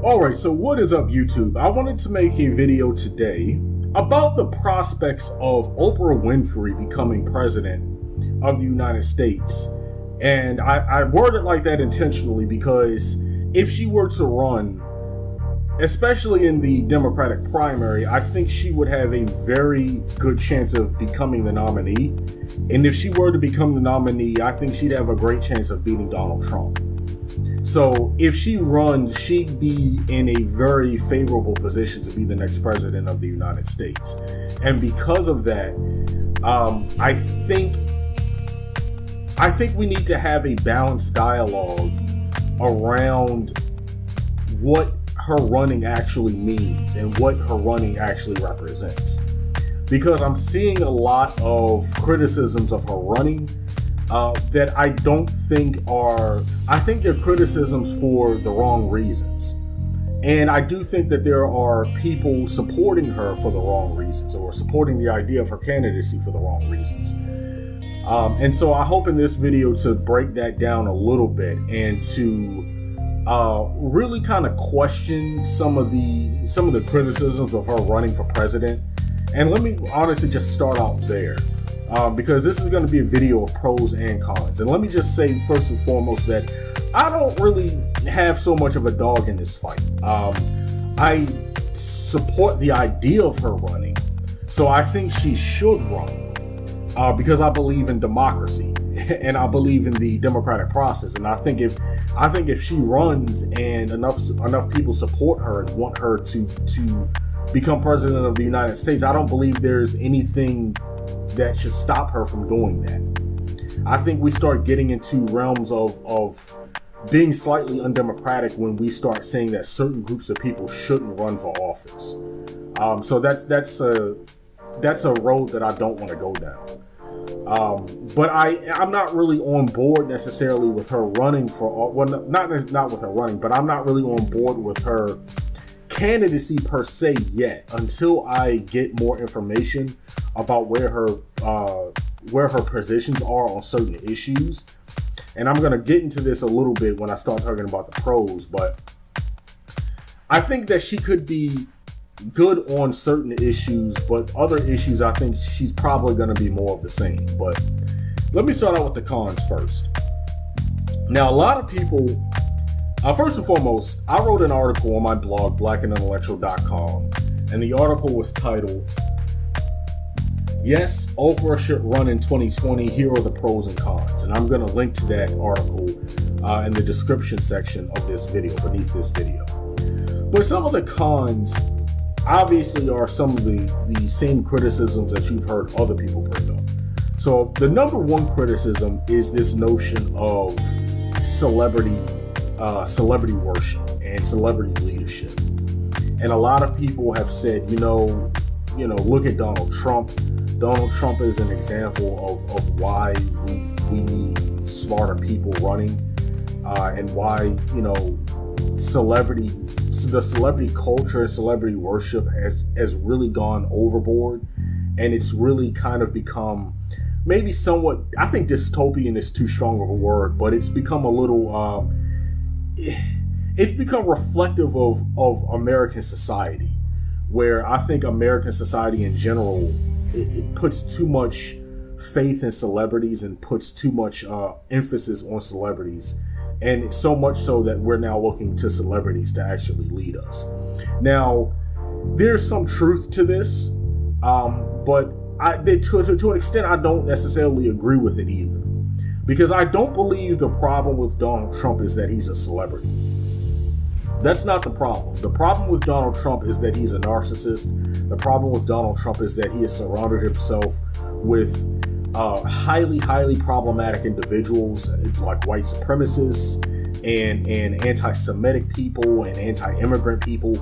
Alright, so what is up, YouTube? I wanted to make a video today about the prospects of Oprah Winfrey becoming president of the United States. And I word it like that intentionally because if she were to run, especially in the Democratic primary, I think she would have a very good chance of becoming the nominee. And if she were to become the nominee, I think she'd have a great chance of beating Donald Trump. So if she runs, she'd be in a very favorable position to be the next president of the United States. And because of that, I think we need to have a balanced dialogue around what her running actually means and what her running actually represents. Because I'm seeing a lot of criticisms of her running that I don't think I think they're criticisms for the wrong reasons. And I do think that there are people supporting her for the wrong reasons, or supporting the idea of her candidacy for the wrong reasons. And so I hope in this video to break that down a little bit and to really kind of question some of the criticisms of her running for president. And let me honestly just start out there. Because this is going to be a video of pros and cons. And let me just say first and foremost that I don't really have so much of a dog in this fight. I support the idea of her running, so I think she should run because I believe in democracy and I believe in the democratic process. And I think if she runs and enough people support her and want her to become president of the United States, I don't believe there's anything that should stop her from doing that. I think we start getting into realms of being slightly undemocratic when we start saying that certain groups of people shouldn't run for office. So that's a road that I don't want to go down. But I'm not really on board necessarily with her running for, well, not with her running, but I'm not really on board with her candidacy per se yet, until I get more information about where her positions are on certain issues. And I'm going to get into this a little bit when I start talking about the pros, but I think that she could be good on certain issues, but other issues I think she's probably going to be more of the same. But let me start out with the cons first. Now, a lot of people, first and foremost, I wrote an article on my blog, blackandintellectual.com, and the article was titled, "Yes, Oprah should run in 2020. Here are the pros and cons." And I'm going to link to that article in the description section of this video, beneath this video. But some of the cons obviously are some of the same criticisms that you've heard other people bring up. So the number one criticism is this notion of celebrity worship and celebrity leadership. And a lot of people have said, look at Donald Trump. Donald Trump is an example of why we need smarter people running, and why, the celebrity culture and celebrity worship has really gone overboard. And it's really kind of become maybe somewhat, I think dystopian is too strong of a word, but it's become a little, it's become reflective of American society, where I think American society in general, it puts too much faith in celebrities and puts too much emphasis on celebrities. And it's so much so that we're now looking to celebrities to actually lead us. Now, there's some truth to this, but to an extent, I don't necessarily agree with it either. Because I don't believe the problem with Donald Trump is that he's a celebrity. That's not the problem. The problem with Donald Trump is that he's a narcissist. The problem with Donald Trump is that he has surrounded himself with highly, highly problematic individuals like white supremacists and anti-Semitic people and anti-immigrant people.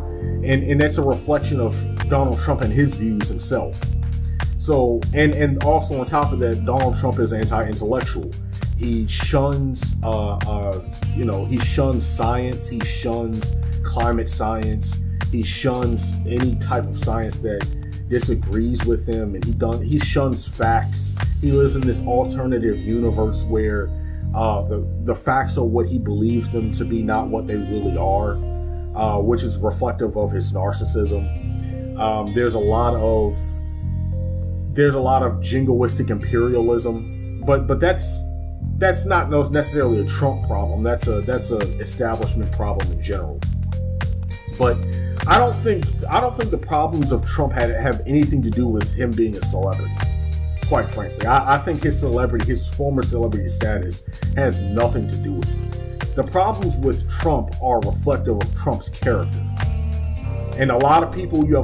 And that's a reflection of Donald Trump and his views himself. So, and also on top of that, Donald Trump is anti-intellectual. He shuns, he shuns science. He shuns climate science. He shuns any type of science that disagrees with him, and he shuns facts. He lives in this alternative universe where the facts are what he believes them to be, not what they really are. which is reflective of his narcissism. There's a lot of jingoistic imperialism, but that's not necessarily a Trump problem. That's a establishment problem in general. But I don't think the problems of Trump have anything to do with him being a celebrity. Quite frankly, I think his former celebrity status has nothing to do with it. The problems with Trump are reflective of Trump's character. And you have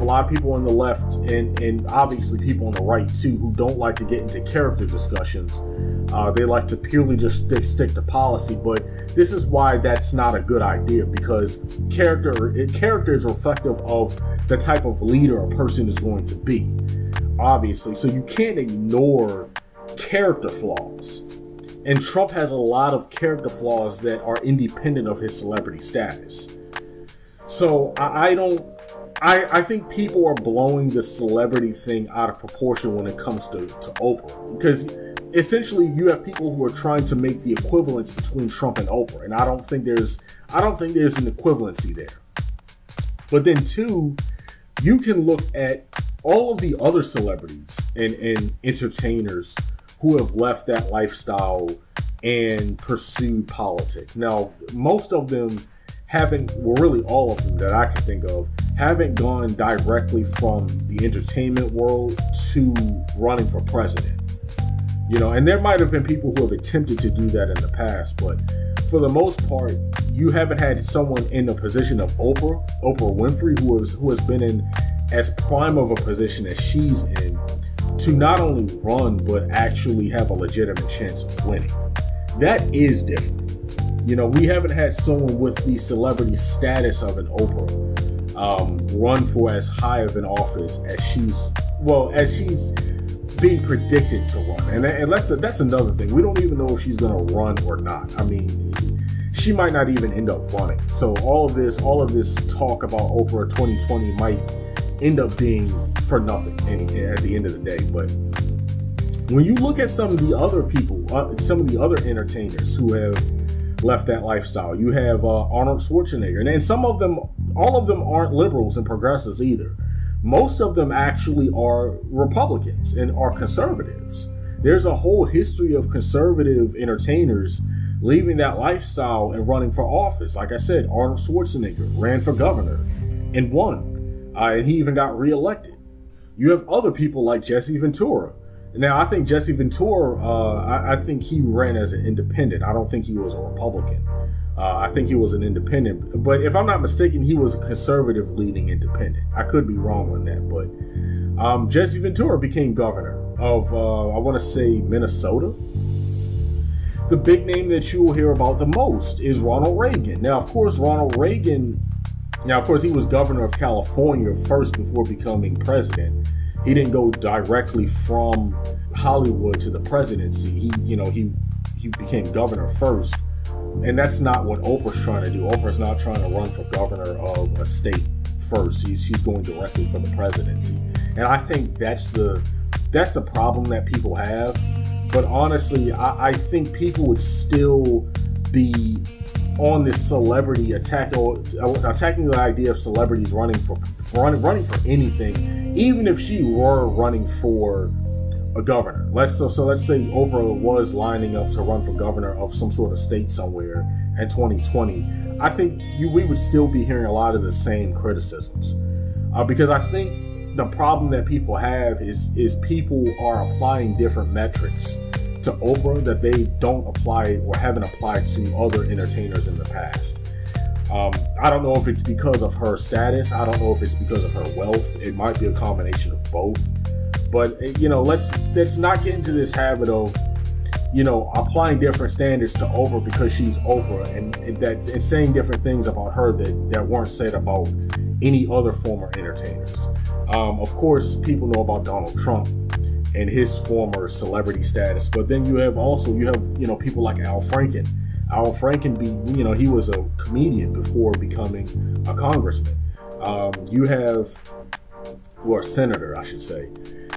a lot of people on the left and obviously people on the right too who don't like to get into character discussions. They like to purely just stick to policy, but this is why that's not a good idea, because character is reflective of the type of leader a person is going to be, obviously. So you can't ignore character flaws. And Trump has a lot of character flaws that are independent of his celebrity status. So I think people are blowing the celebrity thing out of proportion when it comes to Oprah, because essentially you have people who are trying to make the equivalence between Trump and Oprah, and I don't think there's an equivalency there. But then two, you can look at all of the other celebrities and entertainers who have left that lifestyle and pursued politics. Now, most of them really all of them that I can think of, haven't gone directly from the entertainment world to running for president. And there might have been people who have attempted to do that in the past, but for the most part, you haven't had someone in the position of Oprah Winfrey, who has been in as prime of a position as she's in, to not only run, but actually have a legitimate chance of winning. That is different. We haven't had someone with the celebrity status of an Oprah run for as high of an office as she's being predicted to run. And that's another thing. We don't even know if she's going to run or not. I mean, she might not even end up running. So all of this talk about Oprah 2020 might end up being for nothing at the end of the day. But when you look at some of the other people, some of the other entertainers who have left that lifestyle, you have Arnold Schwarzenegger, and all of them aren't liberals and progressives either. Most of them actually are Republicans and are conservatives. There's a whole history of conservative entertainers leaving that lifestyle and running for office. Like I said, Arnold Schwarzenegger ran for governor and won, and he even got reelected. You have other people like Jesse Ventura. Now, I think Jesse Ventura, I think he ran as an independent. I don't think he was a Republican. I think he was an independent. But if I'm not mistaken, he was a conservative leaning independent. I could be wrong on that. But Jesse Ventura became governor of, I want to say, Minnesota. The big name that you will hear about the most is Ronald Reagan. Now, of course, he was governor of California first before becoming president. He didn't go directly from Hollywood to the presidency. He became governor first. And that's not what Oprah's trying to do. Oprah's not trying to run for governor of a state first. She's going directly for the presidency. And I think that's the problem that people have. But honestly, I think people would still be on this celebrity attacking the idea of celebrities running for anything, even if she were running for a governor. Let's say Oprah was lining up to run for governor of some sort of state somewhere in 2020. I think we would still be hearing a lot of the same criticisms, because I think the problem that people have is people are applying different metrics to Oprah that they don't apply or haven't applied to other entertainers in the past. I don't know if it's because of her status. I don't know if it's because of her wealth. It might be a combination of both. But let's not get into this habit of applying different standards to Oprah because she's Oprah, and saying different things about her that weren't said about any other former entertainers. Of course, people know about Donald Trump and his former celebrity status, but then you have people like Al Franken. Al Franken, he was a comedian before becoming a congressman. Or a senator, I should say.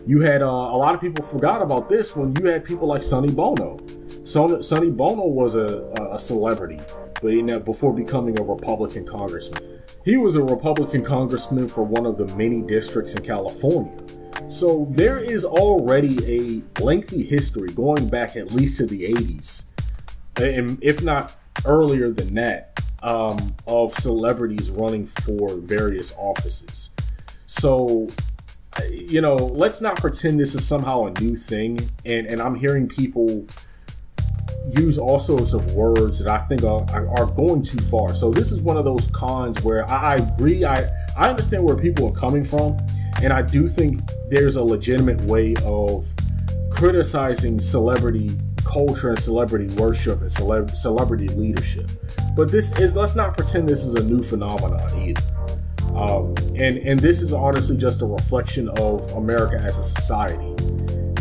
You had a lot of people forgot about this when you had people like Sonny Bono. Sonny Bono was a celebrity, but before becoming a Republican congressman. He was a Republican congressman for one of the many districts in California. So there is already a lengthy history going back at least to the 80s, and if not earlier than that, of celebrities running for various offices. So, let's not pretend this is somehow a new thing. And I'm hearing people use all sorts of words that I think are going too far. So this is one of those cons where I agree. I understand where people are coming from. And I do think there's a legitimate way of criticizing celebrity culture and celebrity worship and celebrity leadership. But let's not pretend this is a new phenomenon either. And this is honestly just a reflection of America as a society.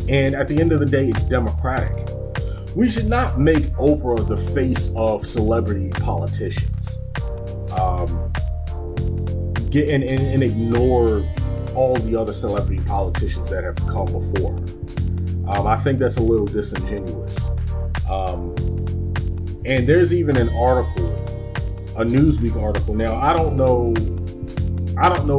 And at the end of the day, it's democratic. We should not make Oprah the face of celebrity politicians. And ignore all the other celebrity politicians that have come before. I think that's a little disingenuous. And there's even an article, a Newsweek article. Now, I don't know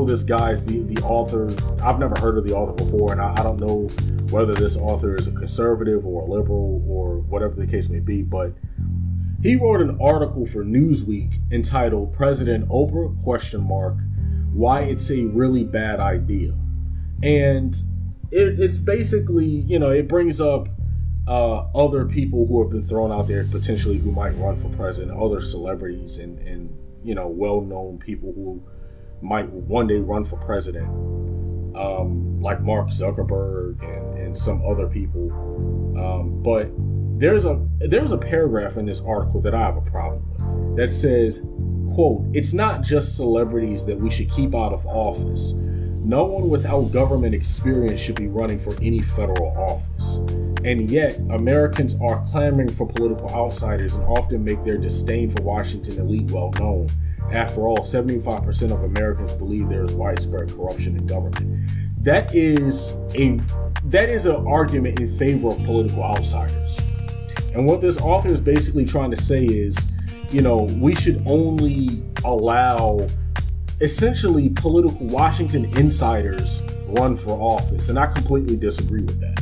this guy's the author. I've never heard of the author before, and I don't know whether this author is a conservative or a liberal or whatever the case may be, but he wrote an article for Newsweek entitled "President Oprah? Why it's a really bad idea." And it's basically, it brings up other people who have been thrown out there potentially who might run for president, other celebrities and well-known people who might one day run for president, like Mark Zuckerberg and some other people. But there's a paragraph in this article that I have a problem with that says, quote, "It's not just celebrities that we should keep out of office. No one without government experience should be running for any federal office. And yet, Americans are clamoring for political outsiders and often make their disdain for Washington elite well known. After all, 75% of Americans believe there is widespread corruption in government." That is an argument in favor of political outsiders. And what this author is basically trying to say is, we should only allow essentially political Washington insiders run for office. And I completely disagree with that.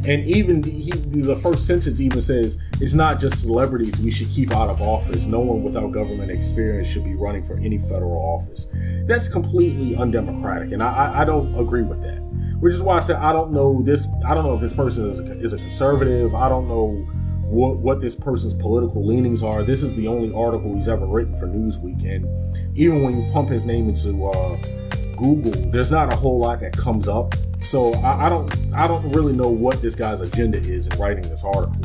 And even the first sentence even says, "It's not just celebrities we should keep out of office. No one without government experience should be running for any federal office." That's completely undemocratic. And I don't agree with that. Which is why I said I don't know if this person is a conservative. I don't know what this person's political leanings are. This is the only article he's ever written for Newsweek, and even when you pump his name into Google, there's not a whole lot that comes up. So I don't really know what this guy's agenda is in writing this article.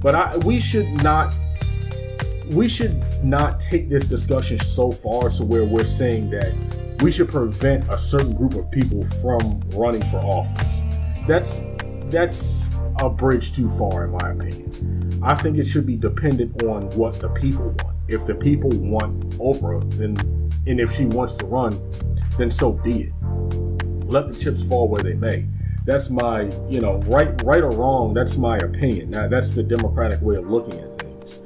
But we should not take this discussion so far to where we're saying that we should prevent a certain group of people from running for office. That's a bridge too far, in my opinion. I think it should be dependent on what the people want. If the people want Oprah, and if she wants to run, then so be it. Let the chips fall where they may. That's my, right or wrong, that's my opinion. Now, that's the democratic way of looking at things.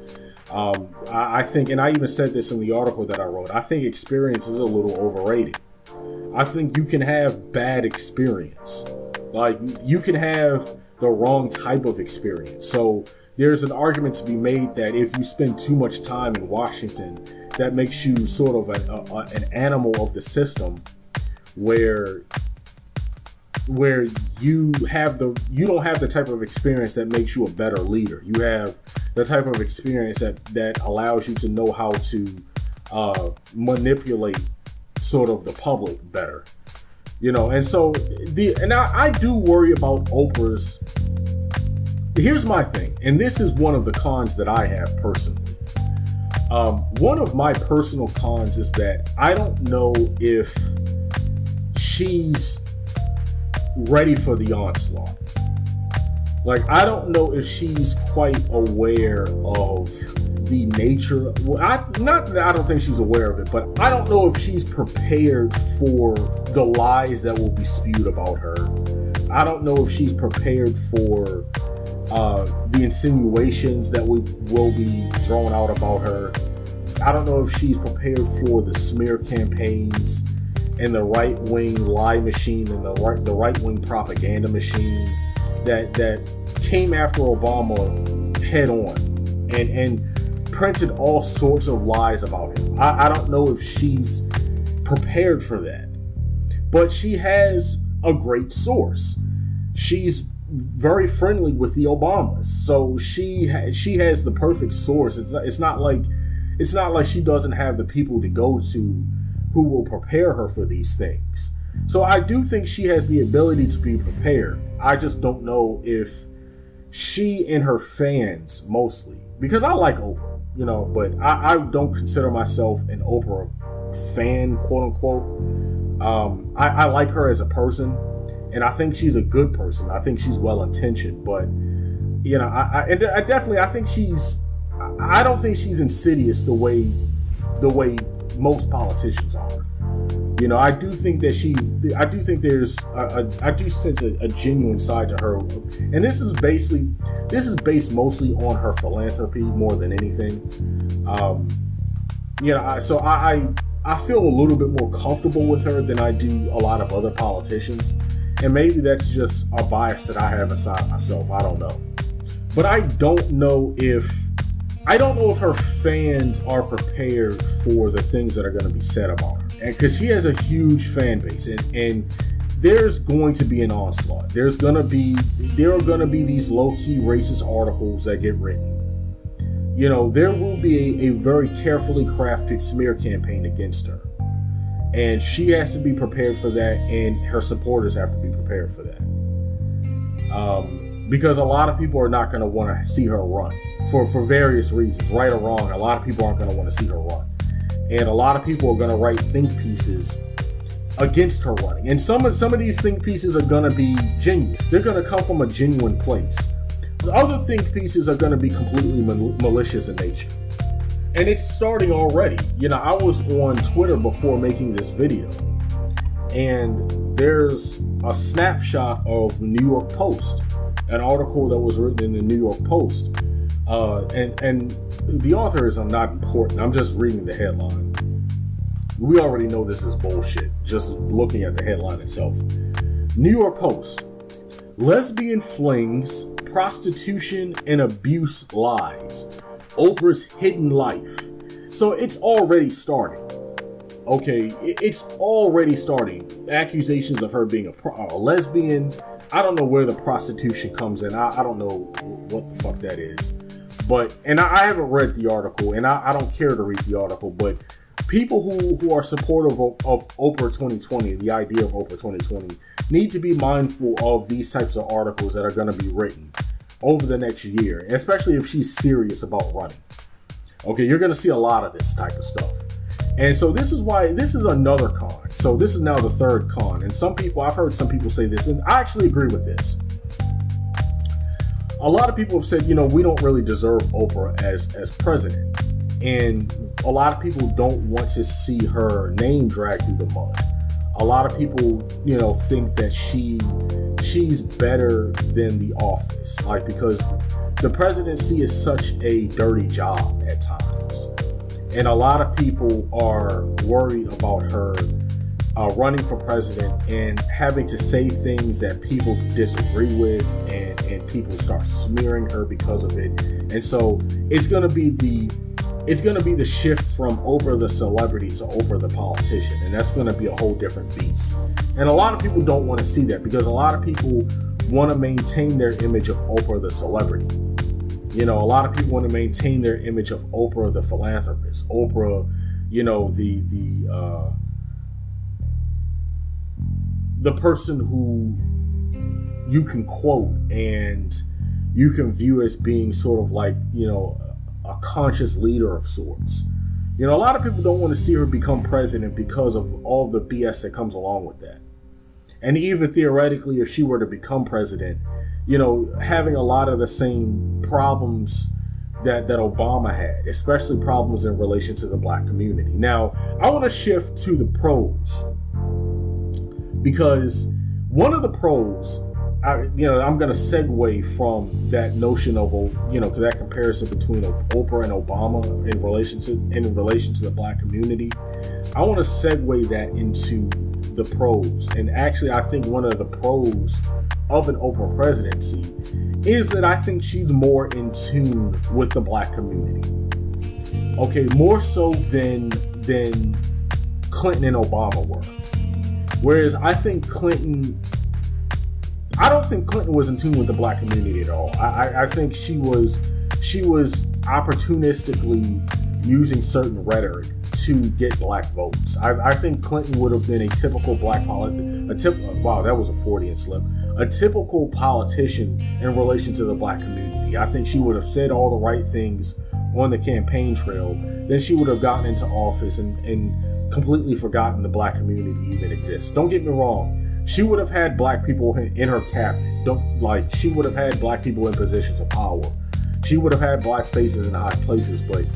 I think, and I even said this in the article that I wrote, I think experience is a little overrated. I think you can have bad experience. Like, you can have the wrong type of experience. So there's an argument to be made that if you spend too much time in Washington, that makes you sort of an animal of the system where you don't have the type of experience that makes you a better leader. You have the type of experience that allows you to know how to manipulate sort of the public better. And so I do worry about Oprah's. Here's my thing, and this is one of the cons that I have personally. One of my personal cons is that I don't know if she's ready for the onslaught. Like, I don't know if she's quite aware of the nature. Not that I don't think she's aware of it, but I don't know if she's prepared for the lies that will be spewed about her. I don't know if she's prepared for the insinuations that will be thrown out about her. I don't know if she's prepared for the smear campaigns and the right-wing lie machine and the right-wing propaganda machine that came after Obama head on and printed all sorts of lies about him. I don't know if she's prepared for that. But she has a great source. She's very friendly with the Obamas, so she has the perfect source. It's not like she doesn't have the people to go to who will prepare her for these things. So I do think she has the ability to be prepared. I just don't know if she and her fans mostly, because I like Oprah, but I don't consider myself an Oprah fan, quote unquote. I like her as a person, and I think she's a good person. I think she's well intentioned, but I don't think she's insidious the way most politicians are. I do think that I do sense a genuine side to her, and this is based mostly on her philanthropy more than anything. I feel a little bit more comfortable with her than I do a lot of other politicians, and maybe that's just a bias that I have inside myself. I don't know, but I don't know if her fans are prepared for the things that are going to be said about her. And because she has a huge fan base, and there's going to be an onslaught. There are going to be these low-key racist articles that get written. There will be a very carefully crafted smear campaign against her. And she has to be prepared for that, and her supporters have to be prepared for that. Because a lot of people are not going to want to see her run for various reasons, right or wrong. A lot of people aren't going to want to see her run. And a lot of people are going to write think pieces against her running. And some of these think pieces are going to be genuine. They're going to come from a genuine place. The other think pieces are going to be completely malicious in nature. And it's starting already. I was on Twitter before making this video, and there's a snapshot of the New York Post, an article that was written in the New York Post. And the author is not important. I'm just reading the headline. We already know this is bullshit, just looking at the headline itself. New York Post. Lesbian flings, prostitution and abuse lies. Oprah's hidden life. So it's already starting. Okay, it's already starting. Accusations of her being a lesbian. I don't know where the prostitution comes in. I don't know what the fuck that is. And I haven't read the article, and I don't care to read the article, but people who are supportive of Oprah 2020, the idea of Oprah 2020, need to be mindful of these types of articles that are going to be written over the next year, especially if she's serious about running. Okay, you're going to see a lot of this type of stuff. And so this is another con. So this is now the third con. And I've heard some people say this, and I actually agree with this. A lot of people have said, we don't really deserve Oprah as president. And a lot of people don't want to see her name dragged through the mud. A lot of people, think that she's better than the office, because the presidency is such a dirty job at times. And a lot of people are worried about her running for president and having to say things that people disagree with, and people start smearing her because of it. And so it's going to be the shift from Oprah the celebrity to Oprah the politician, and that's going to be a whole different beast. And a lot of people don't want to see that, because a lot of people want to maintain their image of Oprah the celebrity. A lot of people want to maintain their image of Oprah the philanthropist, Oprah, the person who you can quote and you can view as being sort of like, a conscious leader of sorts. A lot of people don't want to see her become president because of all the BS that comes along with that. And even theoretically, if she were to become president, having a lot of the same problems that Obama had, especially problems in relation to the black community. Now, I want to shift to the pros, because one of the pros I'm going to segue from that notion of, that comparison between Oprah and Obama in relation to the Black community. I want to segue that into the pros. And actually, I think one of the pros of an Oprah presidency is that I think she's more in tune with the Black community. Okay, more so than Clinton and Obama were. Whereas I don't think Clinton was in tune with the Black community at all. I think she was opportunistically using certain rhetoric to get Black votes. I think Clinton would have been a typical Black wow, that was a Freudian slip. A typical politician in relation to the Black community. I think she would have said all the right things on the campaign trail. Then she would have gotten into office and completely forgotten the Black community even exists. Don't get me wrong. She would have had Black people in her cabinet. She would have had Black people in positions of power. She would have had Black faces in high places, but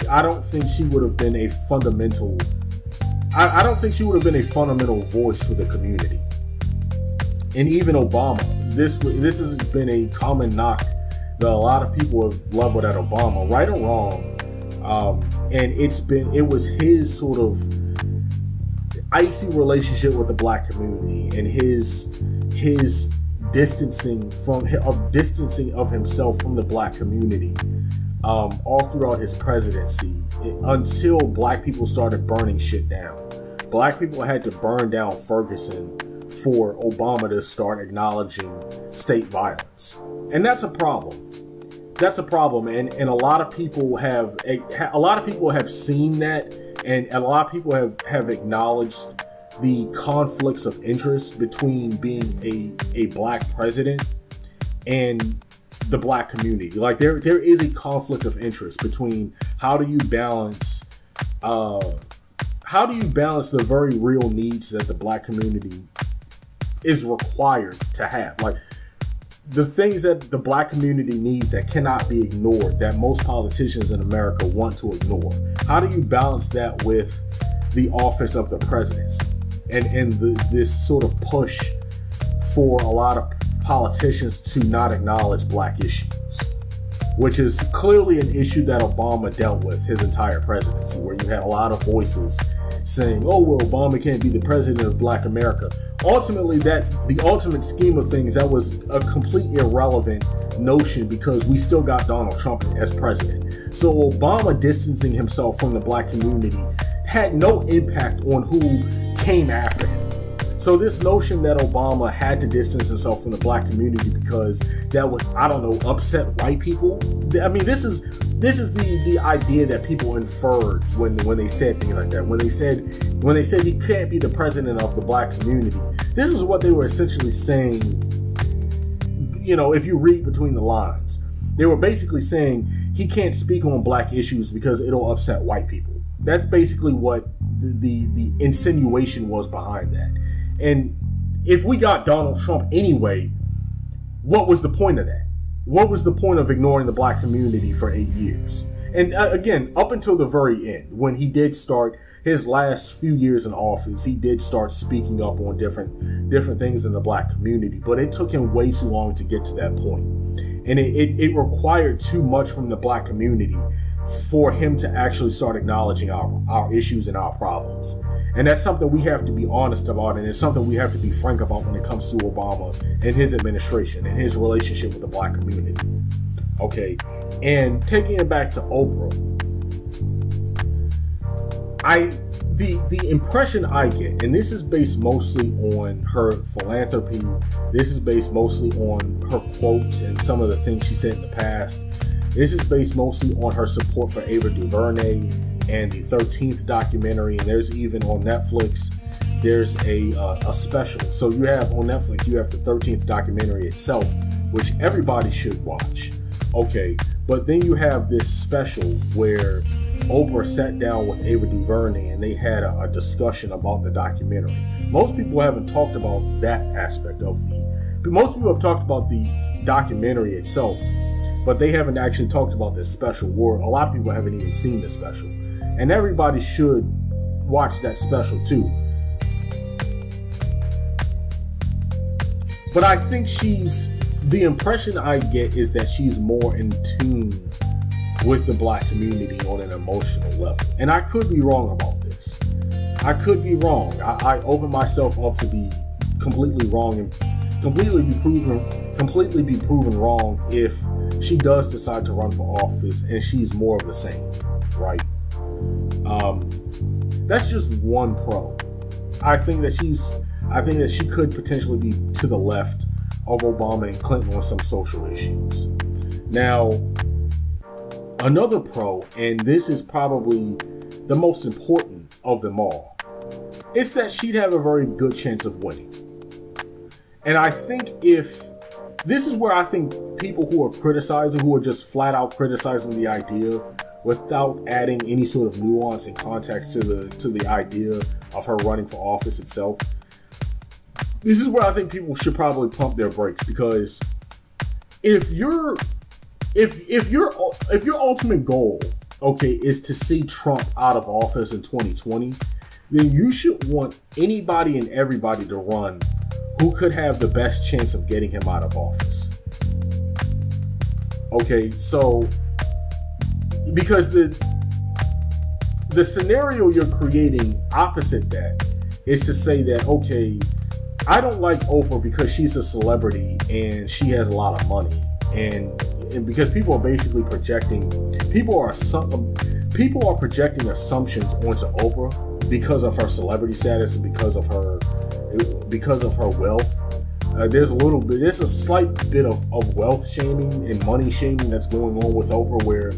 I don't think she would have been a fundamental. I don't think she would have been a fundamental voice for the community. And even Obama, this has been a common knock that a lot of people have leveled at Obama, right or wrong. And it was his sort of icy relationship with the Black community and his distancing of himself from the Black community all throughout his presidency until Black people started burning shit down. Black people had to burn down Ferguson for Obama to start acknowledging state violence, and that's a problem. That's a problem, and a lot of people have seen that, and a lot of people have acknowledged the conflicts of interest between being a Black president and the Black community. Like there is a conflict of interest between how do you balance the very real needs that the Black community is required to have, like the things that the Black community needs that cannot be ignored, that most politicians in America want to ignore. How do you balance that with the office of the presidency and this sort of push for a lot of politicians to not acknowledge Black issues, which is clearly an issue that Obama dealt with his entire presidency, where you had a lot of voices saying, oh, well, Obama can't be the president of Black America. Ultimately, the ultimate scheme of things, that was a complete irrelevant notion because we still got Donald Trump as president. So Obama distancing himself from the Black community had no impact on who came after him. So this notion that Obama had to distance himself from the Black community because that would, upset white people. I mean, this is the idea that people inferred when they said things like that. When they said he can't be the president of the Black community, this is what they were essentially saying. If you read between the lines, they were basically saying he can't speak on Black issues because it'll upset white people. That's basically what the insinuation was behind that. And if we got Donald Trump anyway, what was the point of that? What was the point of ignoring the Black community for 8 years? And again, up until the very end, when he did start his last few years in office, he did start speaking up on different things in the Black community. But it took him way too long to get to that point. And it required too much from the Black community for him to actually start acknowledging our issues and our problems. And that's something we have to be honest about, and it's something we have to be frank about when it comes to Obama and his administration and his relationship with the Black community. Okay, and taking it back to Oprah, the impression I get, and this is based mostly on her philanthropy, this is based mostly on her quotes and some of the things she said in the past. This is based mostly on her support for Ava DuVernay and the 13th documentary, and there's even on Netflix, there's a special. So you have on Netflix, you have the 13th documentary itself, which everybody should watch. Okay, but then you have this special where Oprah sat down with Ava DuVernay and they had a discussion about the documentary. Most people haven't talked about that aspect of most people have talked about the documentary itself, but they haven't actually talked about this special, or a lot of people haven't even seen the special. And everybody should watch that special too. But I think the impression I get is that she's more in tune with the black community on an emotional level. And I could be wrong about this. I could be wrong. I open myself up to be completely wrong and completely be proven wrong if she does decide to run for office and she's more of the same, right? That's just one pro. I think that she could potentially be to the left of Obama and Clinton on some social issues. Now, another pro, and this is probably the most important of them all, is that she'd have a very good chance of winning. And I think this is where I think people who are criticizing, who are just flat out criticizing the idea without adding any sort of nuance and context to the idea of her running for office itself, this is where I think people should probably pump their brakes, because if your ultimate goal, okay, is to see Trump out of office in 2020, then you should want anybody and everybody to run who could have the best chance of getting him out of office. Okay, so because the scenario you're creating opposite that is to say that, okay, I don't like Oprah because she's a celebrity and she has a lot of money, and because people are basically projecting projecting assumptions onto Oprah because of her celebrity status and because of her wealth. There's a slight bit of wealth shaming and money shaming that's going on with Oprah, where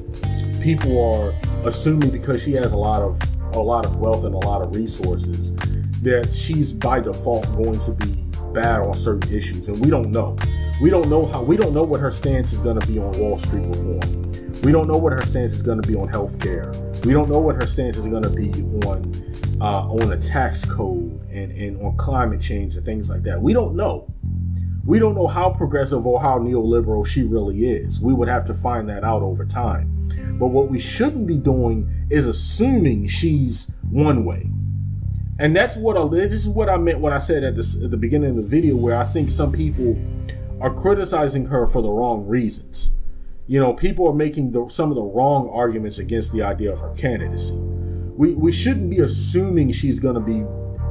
people are assuming because she has a lot of wealth and a lot of resources that she's by default going to be bad on certain issues, and we don't know. We don't know what her stance is going to be on Wall Street reform. We don't know what her stance is going to be on healthcare. We don't know what her stance is going to be on a tax code and on climate change and things like that. We don't know. We don't know how progressive or how neoliberal she really is. We would have to find that out over time. But what we shouldn't be doing is assuming she's one way. And this is what I meant when I said at the beginning of the video, where I think some people are criticizing her for the wrong reasons. You know, people are making some of the wrong arguments against the idea of her candidacy. We shouldn't be assuming she's going to be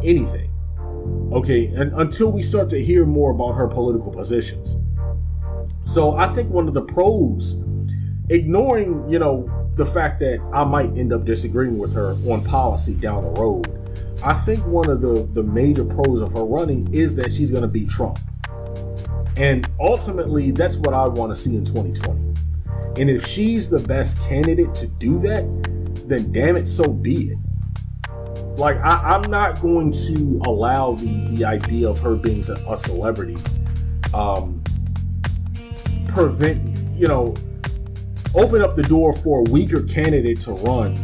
anything, okay, and until we start to hear more about her political positions. So I think one of the pros, ignoring, the fact that I might end up disagreeing with her on policy down the road, I think one of the major pros of her running is that she's going to beat Trump. And ultimately, that's what I want to see in 2020. And if she's the best candidate to do that, then damn it, so be it. Like, I'm not going to allow the idea of her being a celebrity open up the door for a weaker candidate to run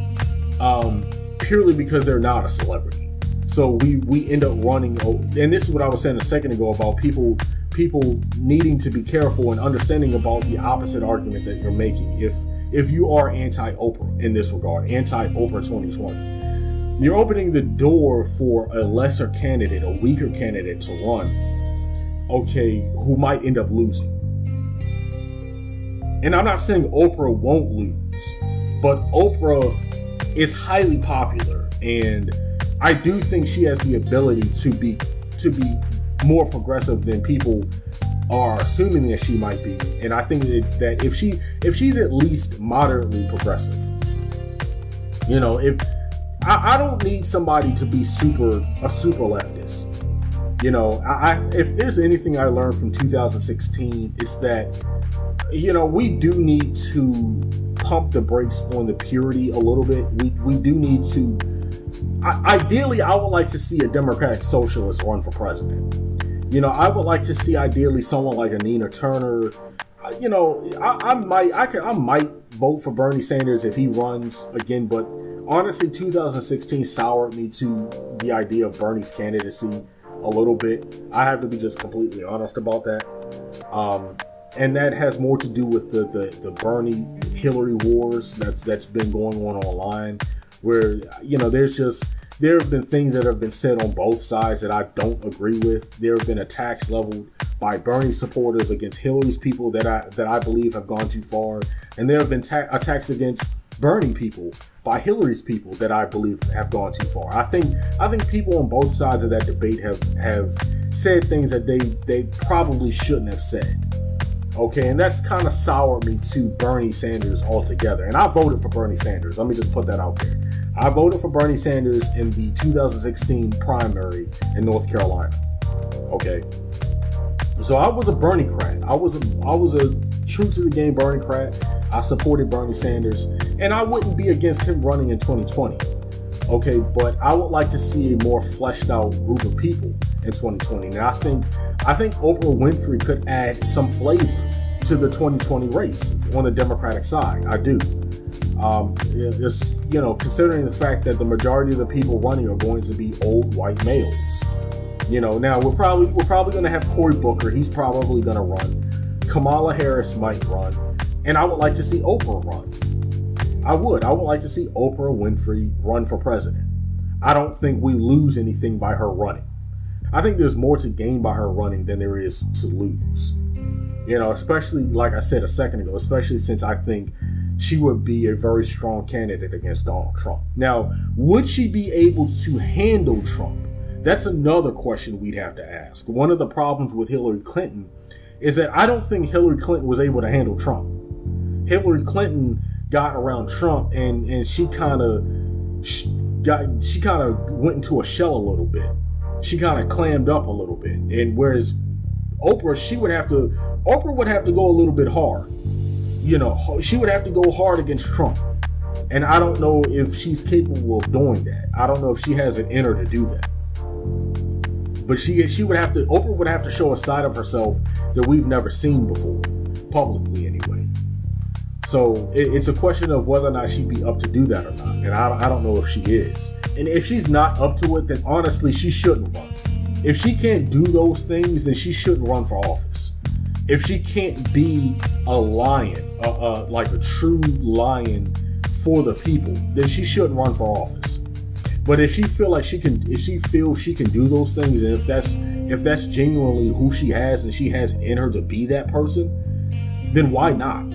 purely because they're not a celebrity. So we end up running, and this is what I was saying a second ago about people needing to be careful and understanding about the opposite argument that you're making. If you are anti-Oprah in this regard, anti-Oprah 2020, you're opening the door for a lesser candidate, a weaker candidate to run, okay, who might end up losing. And I'm not saying Oprah won't lose, but Oprah is highly popular, and I do think she has the ability to be more progressive than people are assuming that she might be. And I think that if she's at least moderately progressive, if I don't need somebody to be a super leftist. If there's anything I learned from 2016, it's that we do need to pump the brakes on the purity a little bit. We do need to. Ideally, I would like to see a Democratic socialist run for president. I would like to see ideally someone like a Nina Turner. I might vote for Bernie Sanders if he runs again, but honestly, 2016 soured me to the idea of Bernie's candidacy a little bit. I have to be just completely honest about that. And that has more to do with the Bernie Hillary wars that's been going on online, where there have been things that have been said on both sides that I don't agree with. There have been attacks leveled by Bernie supporters against Hillary's people that I believe have gone too far, and there have been attacks against Bernie people by Hillary's people that I believe have gone too far. I think people on both sides of that debate have said things that they probably shouldn't have said. Okay, and that's kind of soured me to Bernie Sanders altogether. And I voted for Bernie Sanders. Let me just put that out there. I voted for Bernie Sanders in the 2016 primary in North Carolina. Okay, so I was a Bernie-crat. I was a true to the game Bernie-crat. I supported Bernie Sanders, and I wouldn't be against him running in 2020. Okay, but I would like to see a more fleshed out group of people in 2020. And I think Oprah Winfrey could add some flavor to the 2020 race on the Democratic side. I do. It's, considering the fact that the majority of the people running are going to be old white males. Now we're probably going to have Cory Booker. He's probably going to run. Kamala Harris might run, and I would like to see Oprah run. I would like to see Oprah Winfrey run for president. I don't think we lose anything by her running. I think there's more to gain by her running than there is to lose. Especially, like I said a second ago, especially since I think she would be a very strong candidate against Donald Trump. Now, would she be able to handle Trump? That's another question we'd have to ask. One of the problems with Hillary Clinton is that I don't think Hillary Clinton was able to handle Trump. Hillary Clinton got around Trump and she kind of went into a shell a little bit. She kind of clammed up a little bit. And whereas Oprah would have to go a little bit hard. She would have to go hard against Trump. And I don't know if she's capable of doing that. I don't know if she has it in her to do that. But Oprah would have to show a side of herself that we've never seen before, publicly anyway. So it's a question of whether or not she'd be up to do that or not. And I don't know if she is. And if she's not up to it, then honestly, she shouldn't run. If she can't do those things, then she shouldn't run for office. If she can't be a lion, like a true lion for the people, then she shouldn't run for office. But if she feels she can do those things, and if that's genuinely who she has and she has in her to be that person, then why not?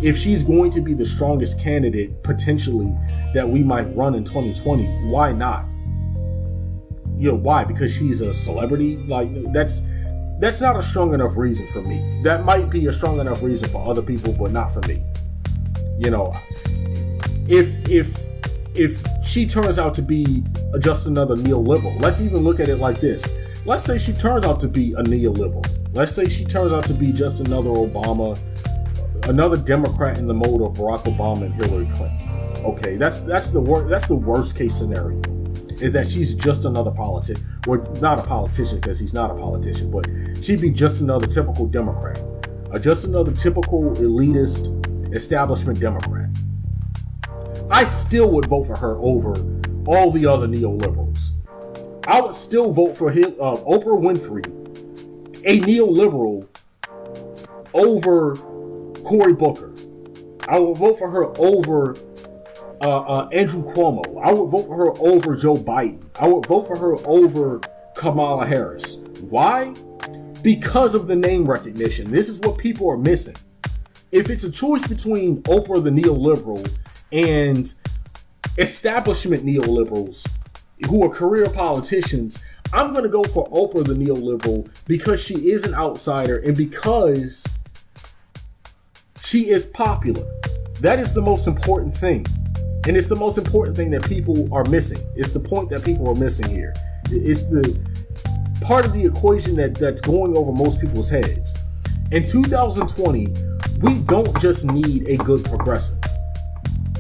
If she's going to be the strongest candidate potentially that we might run in 2020, why not? Why? Because she's a celebrity? Like that's not a strong enough reason for me. That might be a strong enough reason for other people, but not for me. If she turns out to be just another neoliberal, let's even look at it like this. Let's say she turns out to be a neoliberal. Let's say she turns out to be just another Obama, another Democrat in the mode of Barack Obama and Hillary Clinton. Okay, that's the worst case scenario. Is that she's just another politician, or not a politician because he's not a politician, but she'd be just another typical Democrat, just another typical elitist establishment Democrat. I still would vote for her over all the other neoliberals. I would still vote for Oprah Winfrey, a neoliberal, over Cory Booker. I would vote for her over Andrew Cuomo. I would vote for her over Joe Biden. I would vote for her over Kamala Harris. Why? Because of the name recognition. This is what people are missing. If it's a choice between Oprah the neoliberal and establishment neoliberals who are career politicians, I'm going to go for Oprah the neoliberal because she is an outsider and because she is popular. That is the most important thing. And it's the most important thing that people are missing. It's the point that people are missing here. It's the part of the equation that's going over most people's heads. In 2020, we don't just need a good progressive.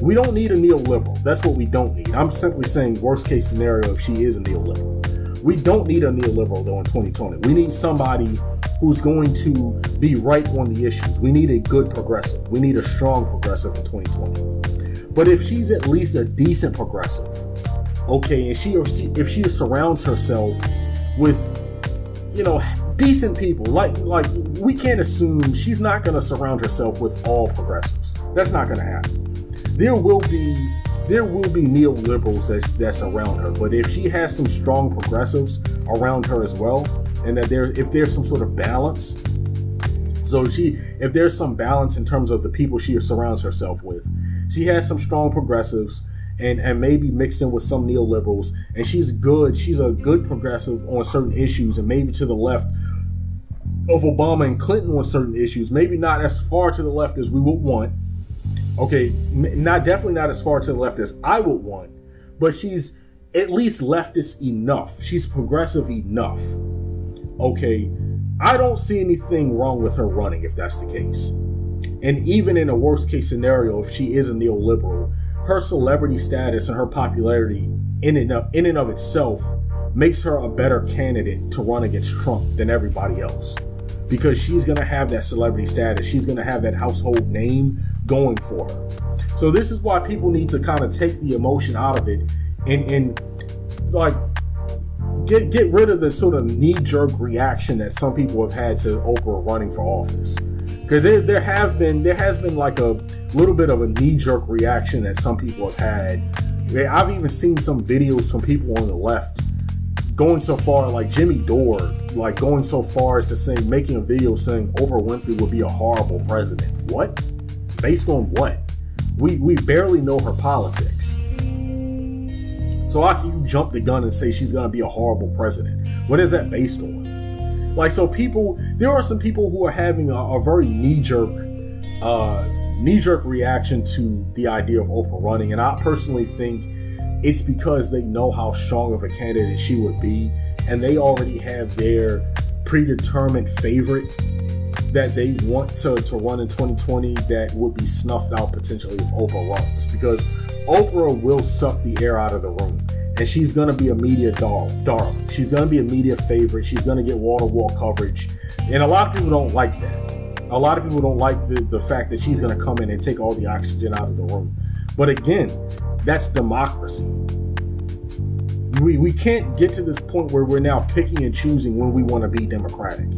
We don't need a neoliberal. That's what we don't need. I'm simply saying worst case scenario if she is a neoliberal. We don't need a neoliberal though in 2020. We need somebody who's going to be right on the issues. We need a good progressive. We need a strong progressive in 2020. But if she's at least a decent progressive, okay, and if she surrounds herself with, decent people, like we can't assume she's not going to surround herself with all progressives. That's not going to happen. There will be there will be neoliberals that's around her. But if she has some strong progressives around her as well, and that if there's some sort of balance, so if there's some balance in terms of the people she surrounds herself with, she has some strong progressives and maybe mixed in with some neoliberals, and she's a good progressive on certain issues, and maybe to the left of Obama and Clinton on certain issues, maybe not as far to the left as we would want. Okay, definitely not as far to the left as I would want, but she's at least leftist enough. She's progressive enough. Okay, I don't see anything wrong with her running if that's the case. And even in a worst case scenario, if she is a neoliberal, her celebrity status and her popularity in and of itself makes her a better candidate to run against Trump than everybody else. Because she's going to have that celebrity status. She's going to have that household name going for her. So this is why people need to kind of take the emotion out of it and like get rid of the sort of knee-jerk reaction that some people have had to Oprah running for office. Because there has been like a little bit of a knee-jerk reaction that some people have had. I've even seen some videos from people on the left going so far, like Jimmy Dore, like going so far as to making a video saying Oprah Winfrey would be a horrible president. What? Based on what? We barely know her politics. So how can you jump the gun and say she's going to be a horrible president? What is that based on? Like, so there are some people who are having a very knee-jerk reaction to the idea of Oprah running, and I personally think it's because they know how strong of a candidate she would be, and they already have their predetermined favorite that they want to run in 2020 that would be snuffed out potentially if Oprah runs. Because Oprah will suck the air out of the room, and she's going to be a media darling. She's going to be a media favorite. She's going to get wall-to-wall coverage, and a lot of people don't like that. A lot of people don't like the fact that she's going to come in and take all the oxygen out of the room. But again, that's democracy. We can't get to this point where we're now picking and choosing when we want to be democratic.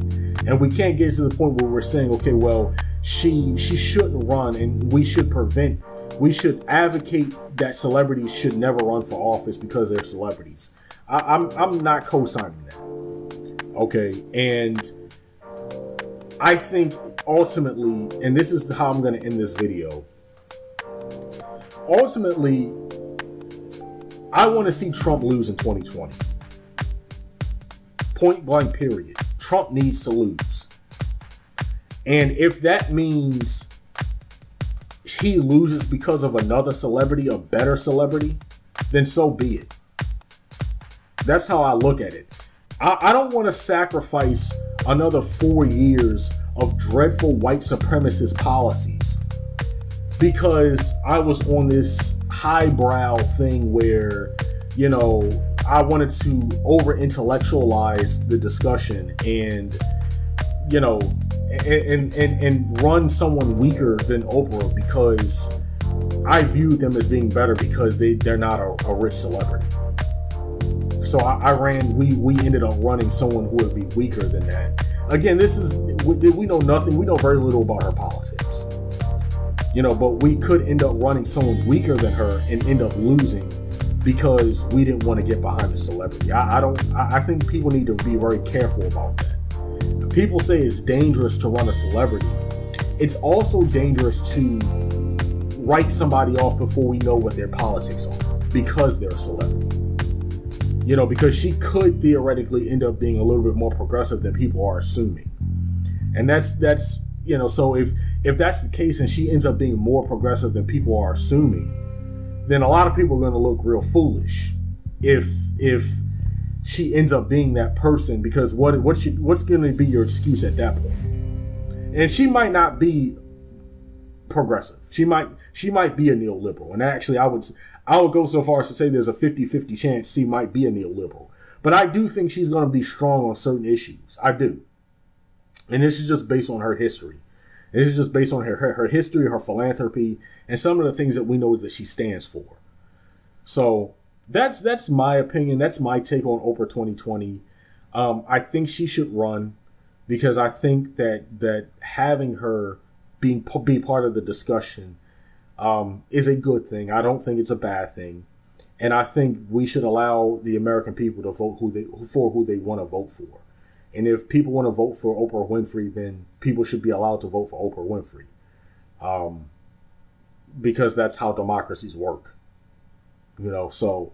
And we can't get to the point where we're saying, okay, well, she shouldn't run, and we should advocate that celebrities should never run for office because they're celebrities. I'm not co-signing that. Okay, and I think ultimately, and this is how I'm going to end this video, ultimately, I want to see Trump lose in 2020. Point blank, period. Trump needs to lose. And if that means he loses because of another celebrity, a better celebrity, then so be it. That's how I look at it. I don't want to sacrifice another 4 years of dreadful white supremacist policies because I was on this highbrow thing where, you know, I wanted to over-intellectualize the discussion and, you know, and run someone weaker than Oprah because I viewed them as being better because they're not a rich celebrity. So we ended up running someone who would be weaker than that. Again, we know nothing. We know very little about her politics. You know, but we could end up running someone weaker than her and end up losing because we didn't want to get behind a celebrity. I think people need to be very careful about that. People say it's dangerous to run a celebrity. It's also dangerous to write somebody off before we know what their politics are because they're a celebrity. You know, because she could theoretically end up being a little bit more progressive than people are assuming. And that's you know, so if that's the case and she ends up being more progressive than people are assuming, then a lot of people are going to look real foolish if she ends up being that person, because what's going to be your excuse at that point? And she might not be progressive. She might be a neoliberal. And actually, I would go so far as to say there's a 50-50 chance she might be a neoliberal. But I do think she's going to be strong on certain issues. I do. And this is just based on her history. This is just based on her history, her philanthropy, and some of the things that we know that she stands for. So that's my opinion. That's my take on Oprah 2020. I think she should run because I think that having her be part of the discussion is a good thing. I don't think it's a bad thing. And I think we should allow the American people to vote who they want to vote for. And if people want to vote for Oprah Winfrey, then people should be allowed to vote for Oprah Winfrey. Because that's how democracies work. So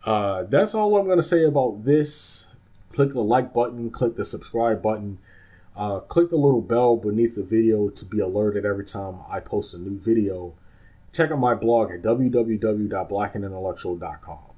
that's all I'm going to say about this. Click the like button, click the subscribe button, click the little bell beneath the video to be alerted every time I post a new video. Check out my blog at www.blackandintellectual.com.